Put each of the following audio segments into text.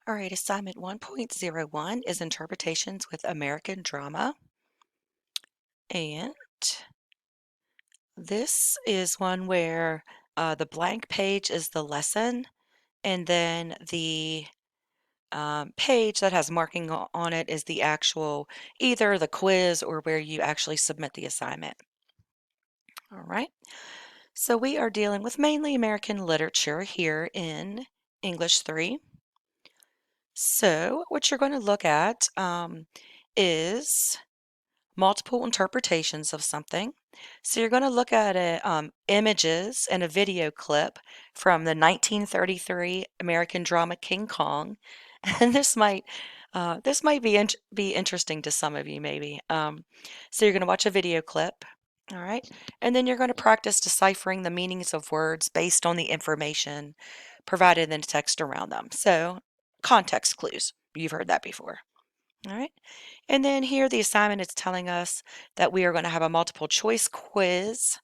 All right, assignment 1.01 is interpretations with American drama. And this is one where the blank page is the lesson, and then the page that has marking on it is the actual, either the quiz or where you actually submit the assignment. All right, so we are dealing with mainly American literature here in English 3. So what you're going to look at is multiple interpretations of something. So you're going to look at images and a video clip from the 1933 American drama King Kong, and this might be interesting to some of you maybe. So you're going to watch a video clip, all right, and then you're going to practice deciphering the meanings of words based on the information provided in the text around them. So context clues, you've heard that before. All right. And then here the assignment is telling us that we are going to have a multiple choice quiz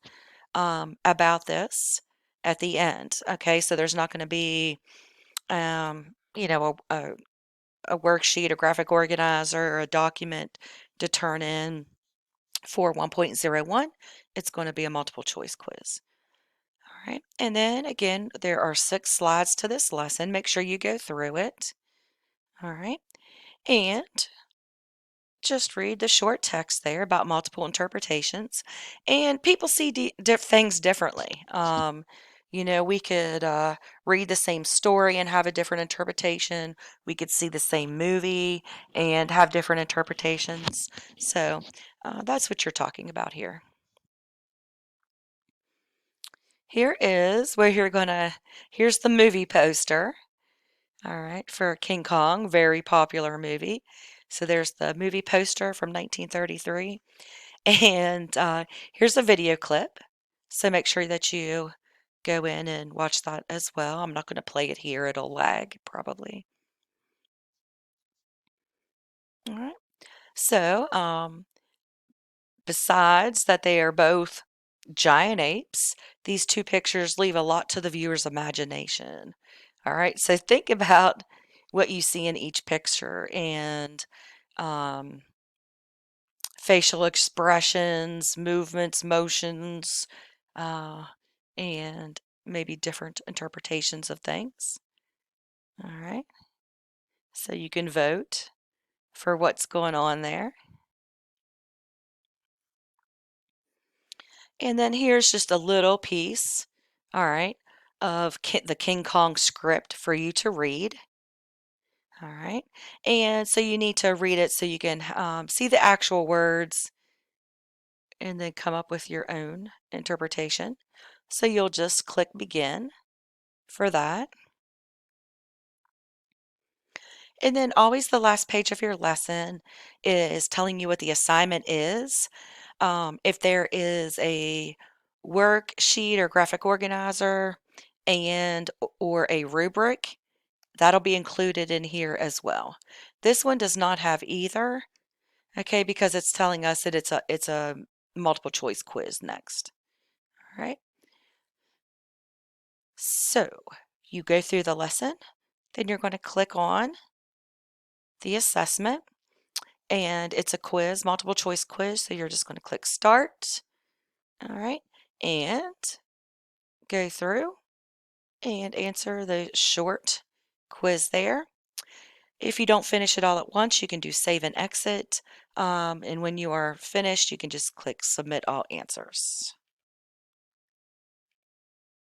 about this at the end. Okay, so there's not going to be, a worksheet, a graphic organizer, or a document to turn in for 1.01. It's going to be a multiple choice quiz. All right. And then again, there are 6 slides to this lesson. Make sure you go through it. All right. And just read the short text there about multiple interpretations, and people see things differently. We could read the same story and have a different interpretation. We could see the same movie and have different interpretations. So that's what you're talking about here. Here's the movie poster. All right, for King Kong, very popular movie. So there's the movie poster from 1933. And here's a video clip. So make sure that you go in and watch that as well. I'm not going to play it here, it'll lag probably. All right. So, besides that they are both giant apes, these two pictures leave a lot to the viewer's imagination. All right. So think about what you see in each picture and um, facial expressions, movements, motions, uh, and maybe different interpretations of things. All right. So you can vote for what's going on there. And then here's just a little piece, all right, of the King Kong script for you to read. All right. And so you need to read it so you can see the actual words and then come up with your own interpretation. So you'll just click begin for that. And then always the last page of your lesson is telling you what the assignment is. If there is a worksheet or graphic organizer and or a rubric, that'll be included in here as well. This one does not have either, okay, because it's telling us that it's a multiple choice quiz next. All right. So you go through the lesson, then you're going to click on the assessment, and it's a quiz, multiple choice quiz. So you're just going to click start. All right. And go through and answer the short quiz there. If you don't finish it all at once, you can do save and exit. And when you are finished, you can just click submit all answers.